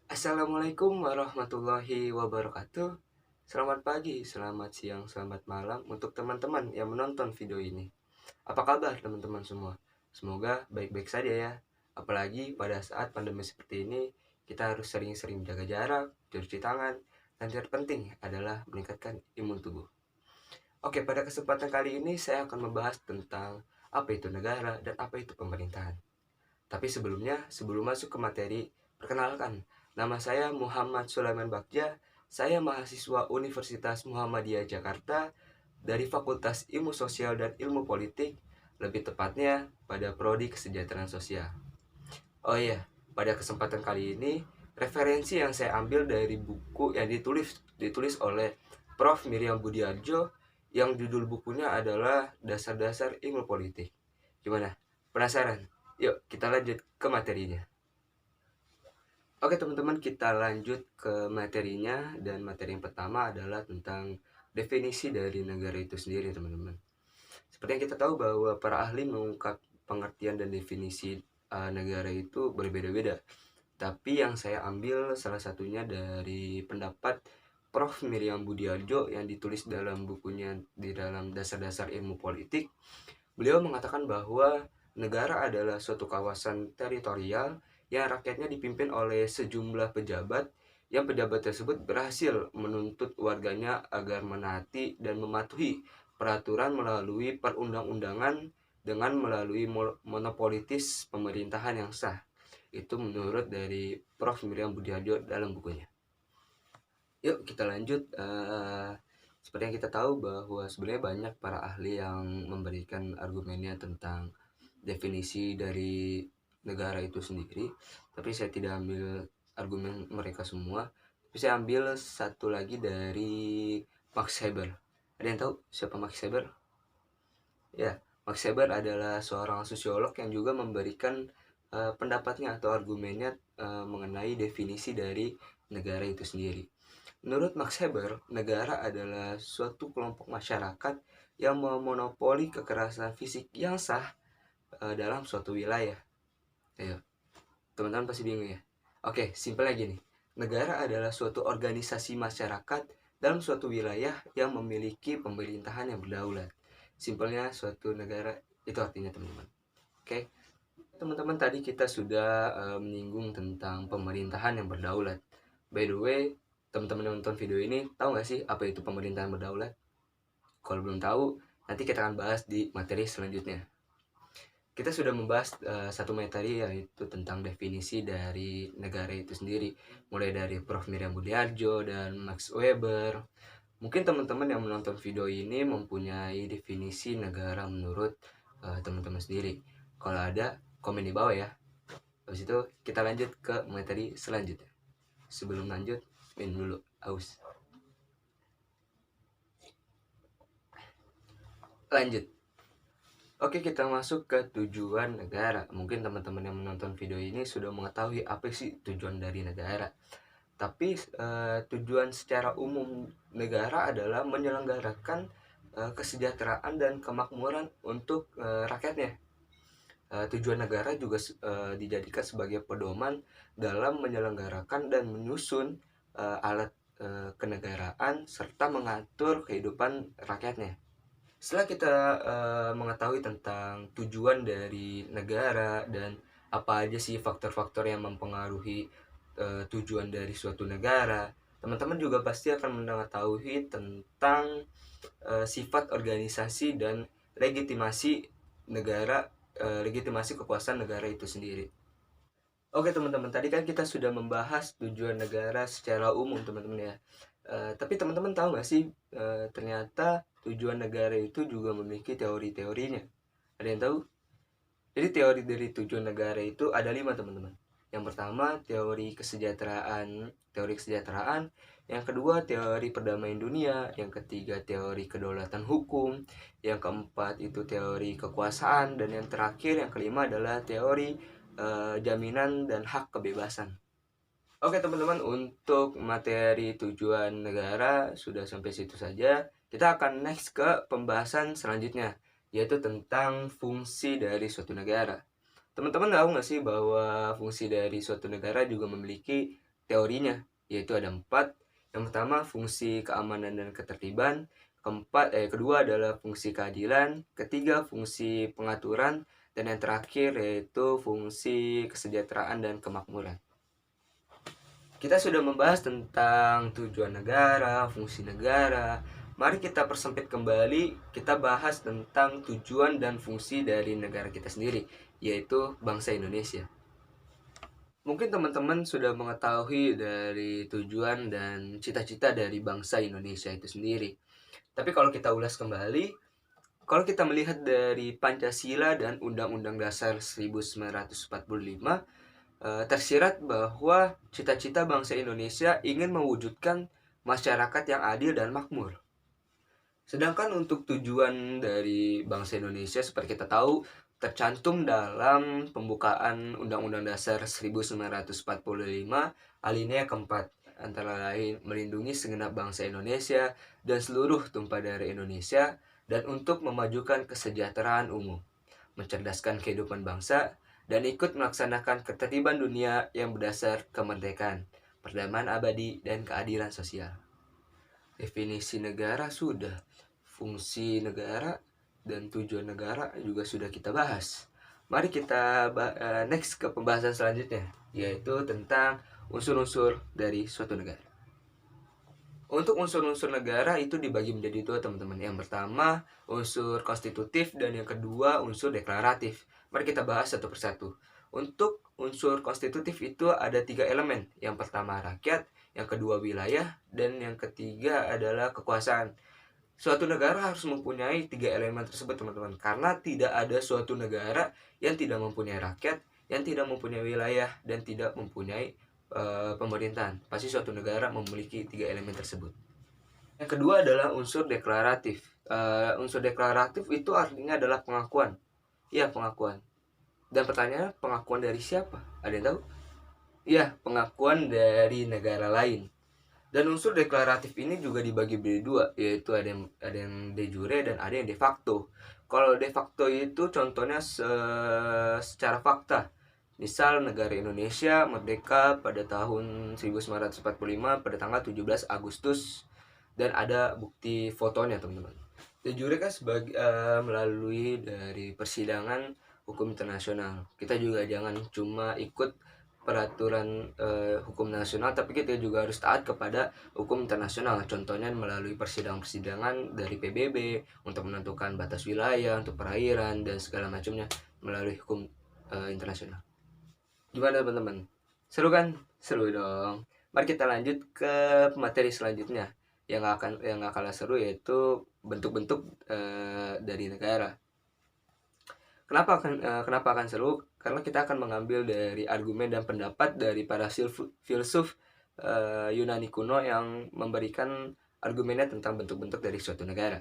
Assalamualaikum warahmatullahi wabarakatuh. Selamat pagi, selamat siang, selamat malam untuk teman-teman yang menonton video ini. Apa kabar teman-teman semua? Semoga baik-baik saja ya. Apalagi pada saat pandemi seperti ini, kita harus sering-sering jaga jarak, cuci tangan, dan terpenting adalah meningkatkan imun tubuh. Oke, pada kesempatan kali ini saya akan membahas tentang apa itu negara dan apa itu pemerintahan. Tapi sebelumnya, sebelum masuk ke materi, perkenalkan, nama saya Muhammad Sulaiman Bagja, saya mahasiswa Universitas Muhammadiyah Jakarta dari Fakultas Ilmu Sosial dan Ilmu Politik, lebih tepatnya pada Prodi Kesejahteraan Sosial. Oh iya, pada kesempatan kali ini, referensi yang saya ambil dari buku yang ditulis oleh Prof. Miriam Budiarjo, yang judul bukunya adalah Dasar-Dasar Ilmu Politik. Gimana? Penasaran? Yuk, kita lanjut ke materinya. Oke teman-teman, kita lanjut ke materinya. Dan materi yang pertama adalah tentang definisi dari negara itu sendiri teman-teman. Seperti yang kita tahu bahwa para ahli mengungkap pengertian dan definisi negara itu berbeda-beda. Tapi yang saya ambil salah satunya dari pendapat Prof. Miriam Budiarjo yang ditulis dalam bukunya di dalam Dasar-Dasar Ilmu Politik. Beliau mengatakan bahwa negara adalah suatu kawasan teritorial yang rakyatnya dipimpin oleh sejumlah pejabat, yang pejabat tersebut berhasil menuntut warganya agar menaati dan mematuhi peraturan melalui perundang-undangan dengan melalui monopolitis pemerintahan yang sah. Itu menurut dari Prof. Miriam Budiarjo dalam bukunya. Yuk kita lanjut. Seperti yang kita tahu bahwa sebenarnya banyak para ahli yang memberikan argumennya tentang definisi dari negara itu sendiri, tapi saya tidak ambil argumen mereka semua, tapi saya ambil satu lagi dari Max Weber. Ada yang tahu siapa Max Weber? Ya, Max Weber adalah seorang sosiolog yang juga memberikan pendapatnya atau argumennya mengenai definisi dari negara itu sendiri. Menurut Max Weber, negara adalah suatu kelompok masyarakat yang memonopoli kekerasan fisik yang sah dalam suatu wilayah. Ayo, teman-teman pasti bingung ya. Oke, simpel lagi nih. Negara adalah suatu organisasi masyarakat dalam suatu wilayah yang memiliki pemerintahan yang berdaulat. Simpelnya suatu negara itu artinya teman-teman. Oke, teman-teman tadi kita sudah menyinggung tentang pemerintahan yang berdaulat. By the way, teman-teman yang nonton video ini tahu nggak sih apa itu pemerintahan berdaulat? Kalau belum tahu, nanti kita akan bahas di materi selanjutnya. Kita sudah membahas satu materi, yaitu tentang definisi dari negara itu sendiri, mulai dari Prof. Miriam Budiarjo dan Max Weber. Mungkin teman-teman yang menonton video ini mempunyai definisi negara menurut teman-teman sendiri. Kalau ada, komen di bawah ya. Habis itu kita lanjut ke materi selanjutnya. Sebelum lanjut, minum dulu, aus. Lanjut. Oke, kita masuk ke tujuan negara. Mungkin teman-teman yang menonton video ini sudah mengetahui apa sih tujuan dari negara. Tapi tujuan secara umum negara adalah menyelenggarakan kesejahteraan dan kemakmuran untuk rakyatnya. Tujuan negara juga dijadikan sebagai pedoman dalam menyelenggarakan dan menyusun alat kenegaraan serta mengatur kehidupan rakyatnya. Setelah kita mengetahui tentang tujuan dari negara dan apa aja sih faktor-faktor yang mempengaruhi tujuan dari suatu negara, teman-teman juga pasti akan mengetahui tentang sifat organisasi dan legitimasi negara, legitimasi kekuasaan negara itu sendiri. Oke teman-teman, tadi kan kita sudah membahas tujuan negara secara umum teman-teman ya. Tapi teman-teman tahu nggak sih, ternyata tujuan negara itu juga memiliki teori-teorinya. Ada yang tahu? Jadi teori dari tujuan negara itu ada 5 teman-teman. Yang pertama teori kesejahteraan, yang kedua teori perdamaian dunia, yang ketiga teori kedaulatan hukum, yang keempat itu teori kekuasaan, dan yang terakhir yang kelima adalah teori jaminan dan hak kebebasan. Oke teman-teman, untuk materi tujuan negara sudah sampai situ saja. Kita akan next ke pembahasan selanjutnya, yaitu tentang fungsi dari suatu negara. Teman-teman tahu nggak sih bahwa fungsi dari suatu negara juga memiliki teorinya, yaitu ada 4. Yang pertama fungsi keamanan dan ketertiban, kedua adalah fungsi keadilan, ketiga fungsi pengaturan, dan yang terakhir yaitu fungsi kesejahteraan dan kemakmuran. Kita sudah membahas tentang tujuan negara, fungsi negara. Mari kita persempit kembali, kita bahas tentang tujuan dan fungsi dari negara kita sendiri, yaitu bangsa Indonesia. Mungkin teman-teman sudah mengetahui dari tujuan dan cita-cita dari bangsa Indonesia itu sendiri. Tapi kalau kita ulas kembali, kalau kita melihat dari Pancasila dan Undang-Undang Dasar 1945, tersirat bahwa cita-cita bangsa Indonesia ingin mewujudkan masyarakat yang adil dan makmur. Sedangkan untuk tujuan dari bangsa Indonesia seperti kita tahu tercantum dalam pembukaan Undang-Undang Dasar 1945 alinea keempat, antara lain melindungi segenap bangsa Indonesia dan seluruh tumpah darah Indonesia, dan untuk memajukan kesejahteraan umum, mencerdaskan kehidupan bangsa, dan ikut melaksanakan ketertiban dunia yang berdasar kemerdekaan, perdamaian abadi, dan keadilan sosial. Definisi negara sudah, fungsi negara dan tujuan negara juga sudah kita bahas. Mari kita next ke pembahasan selanjutnya, yaitu tentang unsur-unsur dari suatu negara. Untuk unsur-unsur negara itu dibagi menjadi 2, teman-teman. Yang pertama, unsur konstitutif, dan yang kedua, unsur deklaratif. Mari kita bahas satu persatu. Untuk unsur konstitutif itu ada 3 elemen. Yang pertama rakyat, yang kedua wilayah, dan yang ketiga adalah kekuasaan. Suatu negara harus mempunyai 3 elemen tersebut, teman-teman. Karena tidak ada suatu negara yang tidak mempunyai rakyat, yang tidak mempunyai wilayah, dan tidak mempunyai pemerintahan. Pasti suatu negara memiliki 3 elemen tersebut. Yang kedua adalah unsur deklaratif. Unsur deklaratif itu artinya adalah pengakuan. Ya, pengakuan. Dan pertanyaannya, pengakuan dari siapa? Ada yang tahu? Ya, pengakuan dari negara lain. Dan unsur deklaratif ini juga dibagi menjadi 2, yaitu ada yang de jure dan ada yang de facto. Kalau de facto itu contohnya secara fakta. Misal negara Indonesia merdeka pada tahun 1945 pada tanggal 17 Agustus, dan ada bukti fotonya, teman-teman. De jure kan melalui dari persidangan hukum internasional. Kita juga jangan cuma ikut peraturan hukum nasional, tapi kita juga harus taat kepada hukum internasional. Contohnya melalui persidangan-persidangan dari PBB untuk menentukan batas wilayah, untuk perairan, dan segala macamnya melalui hukum internasional. Gimana teman-teman? Seru kan? Seru dong. Mari kita lanjut ke materi selanjutnya yang gak kalah seru, yaitu bentuk-bentuk dari negara. Kenapa akan seru? Karena kita akan mengambil dari argumen dan pendapat dari para filsuf Yunani kuno yang memberikan argumennya tentang bentuk-bentuk dari suatu negara.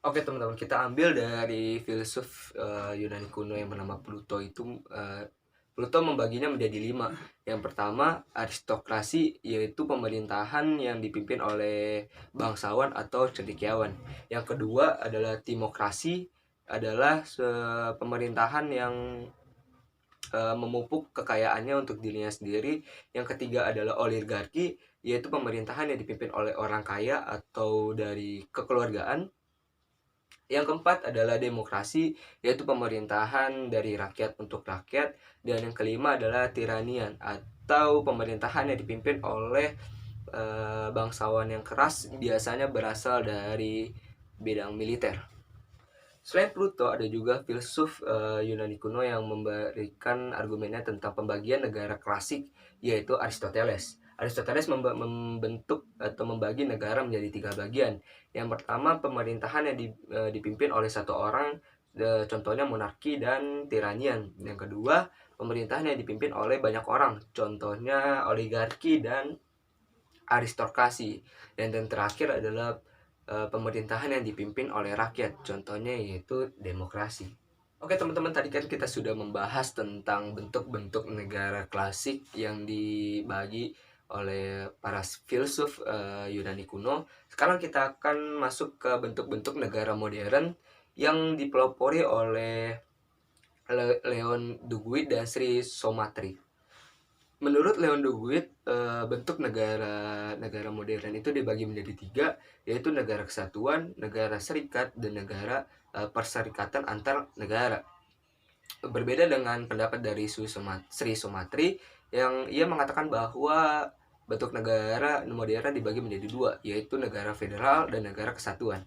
Oke teman-teman, kita ambil dari filsuf Yunani kuno yang bernama Pluto itu. Pluto membaginya menjadi 5. Yang pertama, aristokrasi, yaitu pemerintahan yang dipimpin oleh bangsawan atau cendekiawan. Yang kedua adalah timokrasi, adalah pemerintahan yang memupuk kekayaannya untuk dirinya sendiri. Yang ketiga adalah oligarki, yaitu pemerintahan yang dipimpin oleh orang kaya atau dari kekeluargaan. Yang keempat adalah demokrasi, yaitu pemerintahan dari rakyat untuk rakyat. Dan yang kelima adalah tiranian, atau pemerintahan yang dipimpin oleh bangsawan yang keras, biasanya berasal dari bidang militer. Selain Pluto, ada juga filsuf Yunani kuno yang memberikan argumennya tentang pembagian negara klasik, yaitu Aristoteles. Aristoteles membentuk atau membagi negara menjadi 3 bagian. Yang pertama, pemerintahan yang dipimpin oleh satu orang, contohnya monarki dan tiranian. Yang kedua, pemerintahan yang dipimpin oleh banyak orang, contohnya oligarki dan aristokrasi. Dan yang terakhir adalah pemerintahan yang dipimpin oleh rakyat, contohnya yaitu demokrasi. Oke teman-teman, tadi kan kita sudah membahas tentang bentuk-bentuk negara klasik yang dibagi oleh para filsuf Yunani kuno. Sekarang kita akan masuk ke bentuk-bentuk negara modern yang dipelopori oleh Leon Duguid dan Sri Somatri. Menurut Leon de Guit, bentuk negara modern itu dibagi menjadi tiga, yaitu negara kesatuan, negara serikat, dan negara perserikatan antar negara. Berbeda dengan pendapat dari Sri Sumatri yang ia mengatakan bahwa bentuk negara modern dibagi menjadi dua, yaitu negara federal dan negara kesatuan.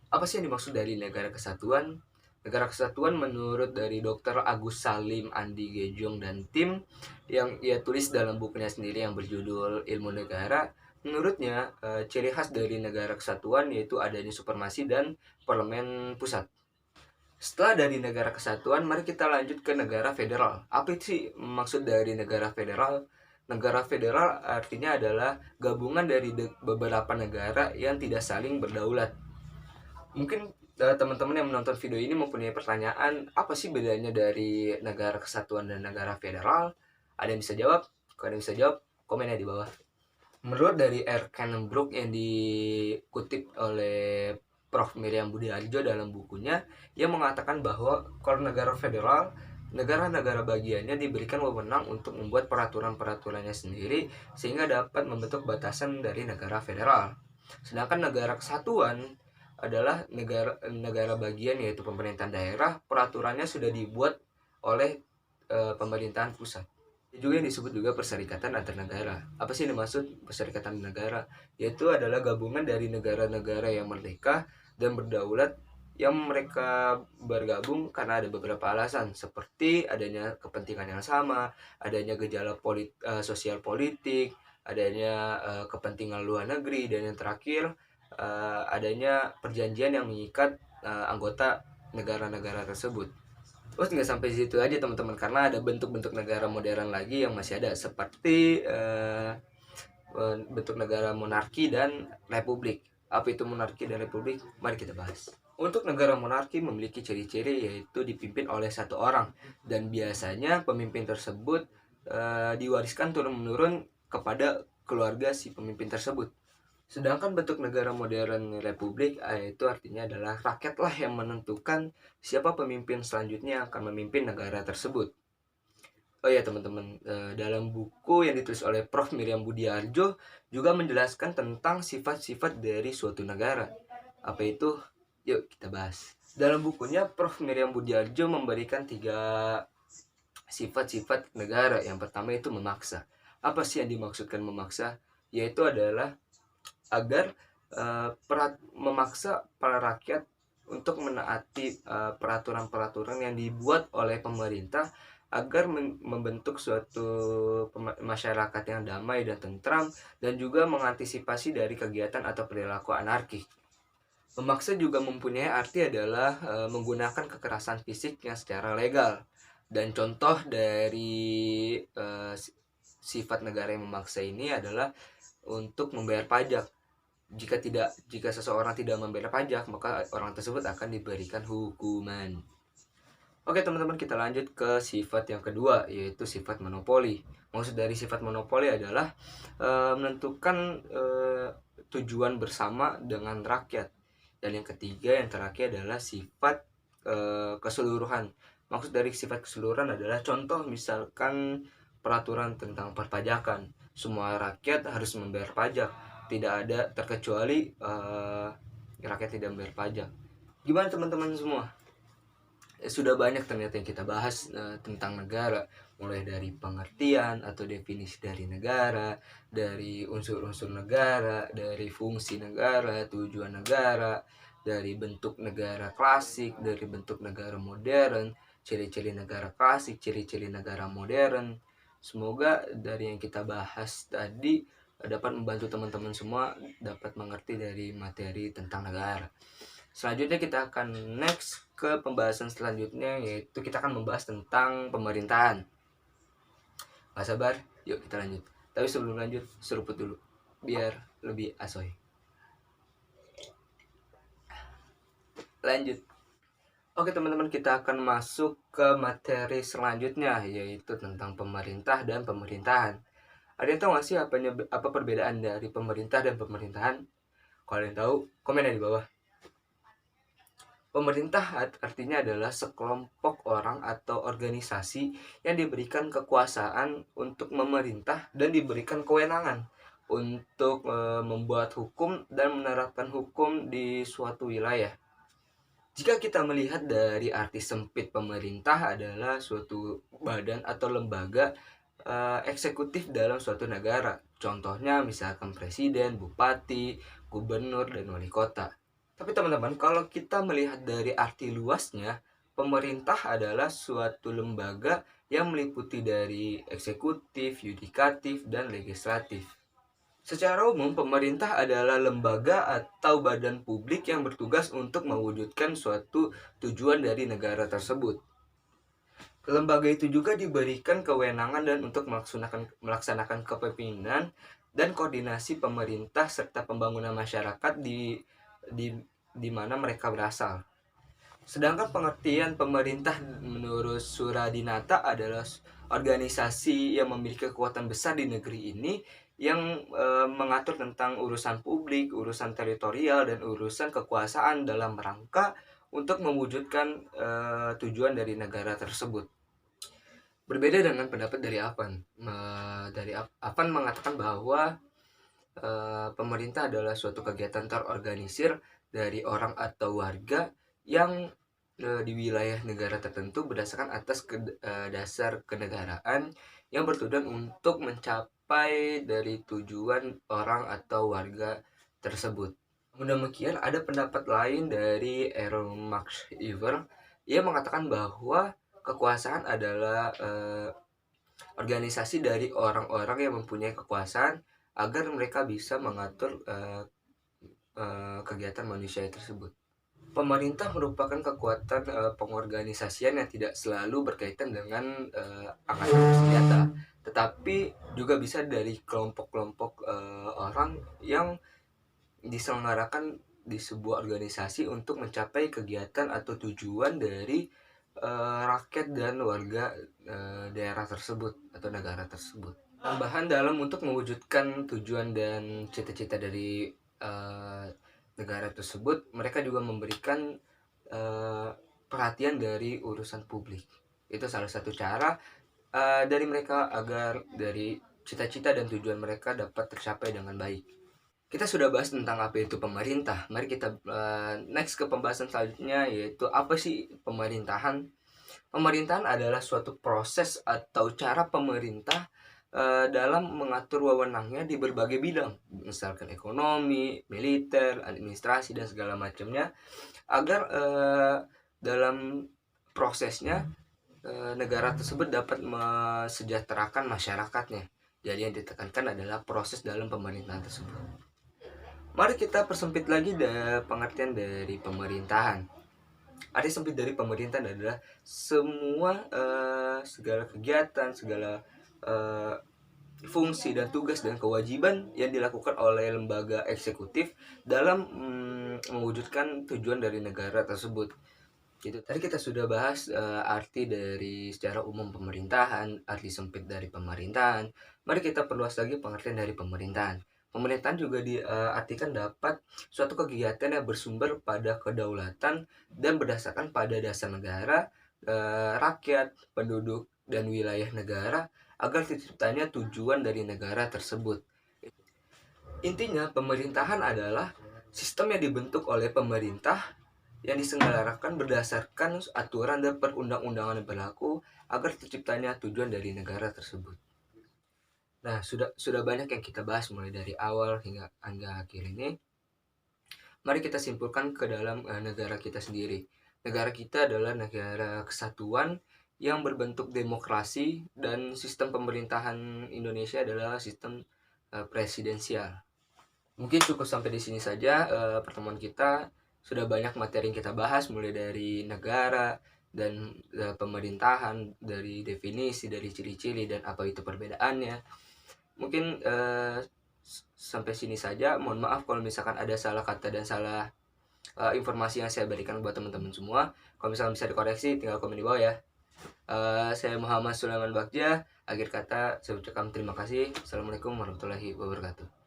Apa sih yang dimaksud dari negara kesatuan? Negara kesatuan menurut dari Dr. Agus Salim, Andi Gejong, dan tim yang ia tulis dalam bukunya sendiri yang berjudul Ilmu Negara, menurutnya ciri khas dari negara kesatuan yaitu adanya supremasi dan parlemen pusat. Setelah dari negara kesatuan, mari kita lanjut ke negara federal. Apa sih maksud dari negara federal? Negara federal artinya adalah gabungan dari beberapa negara yang tidak saling berdaulat. Mungkin teman-teman yang menonton video ini mempunyai pertanyaan, apa sih bedanya dari negara kesatuan dan negara federal? Ada yang bisa jawab? Kalau ada yang bisa jawab, komennya di bawah. Menurut dari R. Cannon-Brook yang dikutip oleh Prof. Miriam Budiarjo dalam bukunya, ia mengatakan bahwa kalau negara federal, negara-negara bagiannya diberikan wewenang untuk membuat peraturan-peraturannya sendiri sehingga dapat membentuk batasan dari negara federal. Sedangkan negara kesatuan adalah negara bagian yaitu pemerintahan daerah, peraturannya sudah dibuat oleh pemerintahan pusat. Juga yang disebut juga perserikatan antar negara. Apa sih yang dimaksud perserikatan negara? Yaitu adalah gabungan dari negara-negara yang merdeka dan berdaulat yang mereka bergabung karena ada beberapa alasan, seperti adanya kepentingan yang sama, adanya gejala sosial politik, adanya kepentingan luar negeri, dan yang terakhir adanya perjanjian yang mengikat anggota negara-negara tersebut. Terus nggak sampai situ aja teman-teman, karena ada bentuk-bentuk negara modern lagi yang masih ada, seperti bentuk negara monarki dan republik. Apa itu monarki dan republik? Mari kita bahas. Untuk negara monarki memiliki ciri-ciri yaitu dipimpin oleh satu orang, dan biasanya pemimpin tersebut diwariskan turun-menurun kepada keluarga si pemimpin tersebut. Sedangkan bentuk negara modern republik itu artinya adalah rakyatlah yang menentukan siapa pemimpin selanjutnya yang akan memimpin negara tersebut. Oh ya teman-teman, dalam buku yang ditulis oleh Prof. Miriam Budiarjo juga menjelaskan tentang sifat-sifat dari suatu negara. Apa itu? Yuk kita bahas. Dalam bukunya Prof. Miriam Budiarjo memberikan 3 sifat-sifat negara. Yang pertama itu memaksa. Apa sih yang dimaksudkan memaksa? Yaitu adalah agar memaksa para rakyat untuk menaati peraturan-peraturan yang dibuat oleh pemerintah agar membentuk suatu masyarakat yang damai dan tentram, dan juga mengantisipasi dari kegiatan atau perilaku anarkis. Memaksa juga mempunyai arti adalah menggunakan kekerasan fisik yang secara legal. Dan contoh dari sifat negara yang memaksa ini adalah untuk membayar pajak. Jika seseorang tidak membayar pajak, maka orang tersebut akan diberikan hukuman. Oke teman-teman, kita lanjut ke sifat yang kedua, yaitu sifat monopoli. Maksud dari sifat monopoli adalah menentukan tujuan bersama dengan rakyat. Dan yang ketiga, yang terakhir adalah sifat keseluruhan. Maksud dari sifat keseluruhan adalah contoh misalkan peraturan tentang perpajakan. Semua rakyat harus membayar pajak, tidak ada terkecuali rakyat tidak membayar pajak. Gimana teman-teman semua? Sudah banyak ternyata yang kita bahas tentang negara, mulai dari pengertian atau definisi dari negara, dari unsur-unsur negara, dari fungsi negara, tujuan negara, dari bentuk negara klasik, dari bentuk negara modern, ciri-ciri negara klasik, ciri-ciri negara modern. Semoga dari yang kita bahas tadi dapat membantu teman-teman semua dapat mengerti dari materi tentang negara. Selanjutnya kita akan next ke pembahasan selanjutnya, yaitu kita akan membahas tentang pemerintahan. Gak sabar, yuk kita lanjut. Tapi sebelum lanjut, seruput dulu biar lebih asoy. Lanjut. Oke teman-teman, kita akan masuk ke materi selanjutnya, yaitu tentang pemerintah dan pemerintahan. Ada yang tahu gak sih apa perbedaan dari pemerintah dan pemerintahan? Kalau yang tahu, komen di bawah. Pemerintah artinya adalah sekelompok orang atau organisasi yang diberikan kekuasaan untuk memerintah dan diberikan kewenangan untuk membuat hukum dan menerapkan hukum di suatu wilayah. Jika kita melihat dari arti sempit, pemerintah adalah suatu badan atau lembaga eksekutif dalam suatu negara. Contohnya misalkan presiden, bupati, gubernur, dan wali kota. Tapi teman-teman, kalau kita melihat dari arti luasnya, pemerintah adalah suatu lembaga yang meliputi dari eksekutif, yudikatif, dan legislatif. Secara umum, pemerintah adalah lembaga atau badan publik yang bertugas untuk mewujudkan suatu tujuan dari negara tersebut. Lembaga itu juga diberikan kewenangan dan untuk melaksanakan kepemimpinan dan koordinasi pemerintah serta pembangunan masyarakat di mana mereka berasal. Sedangkan pengertian pemerintah menurut Suradinata adalah organisasi yang memiliki kekuatan besar di negeri ini yang mengatur tentang urusan publik, urusan teritorial, dan urusan kekuasaan dalam rangka untuk mewujudkan tujuan dari negara tersebut. Berbeda dengan pendapat dari Avan. Avan mengatakan bahwa pemerintah adalah suatu kegiatan terorganisir dari orang atau warga yang di wilayah negara tertentu berdasarkan atas dasar kenegaraan yang bertujuan untuk mencapai dari tujuan orang atau warga tersebut. Namun demikian, ada pendapat lain dari Errol Max Iver. Ia mengatakan bahwa kekuasaan adalah organisasi dari orang-orang yang mempunyai kekuasaan agar mereka bisa mengatur kegiatan manusia tersebut. Pemerintah merupakan kekuatan pengorganisasian yang tidak selalu berkaitan dengan angkatan bersenjata, tetapi juga bisa dari kelompok-kelompok orang yang diselenggarakan di sebuah organisasi untuk mencapai kegiatan atau tujuan dari rakyat dan warga daerah tersebut atau negara tersebut. Tambahan dalam untuk mewujudkan tujuan dan cita-cita dari negara tersebut, mereka juga memberikan perhatian dari urusan publik. Itu salah satu cara dari mereka agar dari cita-cita dan tujuan mereka dapat tercapai dengan baik. Kita sudah bahas tentang apa itu pemerintah. Mari kita next ke pembahasan selanjutnya, yaitu apa sih pemerintahan. Pemerintahan adalah suatu proses atau cara pemerintah dalam mengatur wewenangnya di berbagai bidang, misalkan ekonomi, militer, administrasi, dan segala macamnya, agar dalam prosesnya negara tersebut dapat mesejahterakan masyarakatnya. Jadi yang ditekankan adalah proses dalam pemerintahan tersebut. Mari kita persempit lagi pengertian dari pemerintahan. Arti sempit dari pemerintahan adalah semua segala kegiatan, segala fungsi dan tugas dan kewajiban yang dilakukan oleh lembaga eksekutif dalam mewujudkan tujuan dari negara tersebut. Itu tadi kita sudah bahas arti dari secara umum pemerintahan, arti sempit dari pemerintahan. Mari kita perluas lagi pengertian dari pemerintahan. Pemerintahan juga diartikan dapat suatu kegiatan yang bersumber pada kedaulatan dan berdasarkan pada dasar negara, rakyat, penduduk, dan wilayah negara agar terciptanya tujuan dari negara tersebut. Intinya, pemerintahan adalah sistem yang dibentuk oleh pemerintah yang diselenggarakan berdasarkan aturan dan perundang-undangan yang berlaku agar terciptanya tujuan dari negara tersebut. Nah, sudah banyak yang kita bahas mulai dari awal hingga akhir ini. Mari kita simpulkan ke dalam negara kita sendiri. Negara kita adalah negara kesatuan yang berbentuk demokrasi dan sistem pemerintahan Indonesia adalah sistem presidensial. Mungkin cukup sampai di sini saja pertemuan kita. Sudah banyak materi yang kita bahas mulai dari negara dan pemerintahan, dari definisi, dari ciri-ciri dan apa itu perbedaannya. Mungkin sampai sini saja. Mohon maaf kalau misalkan ada salah kata dan salah informasi yang saya berikan buat teman-teman semua. Kalau misalkan bisa dikoreksi, tinggal komen di bawah ya. Saya Muhammad Sulaiman Bagja. Akhir kata saya ucapkan terima kasih. Assalamualaikum warahmatullahi wabarakatuh.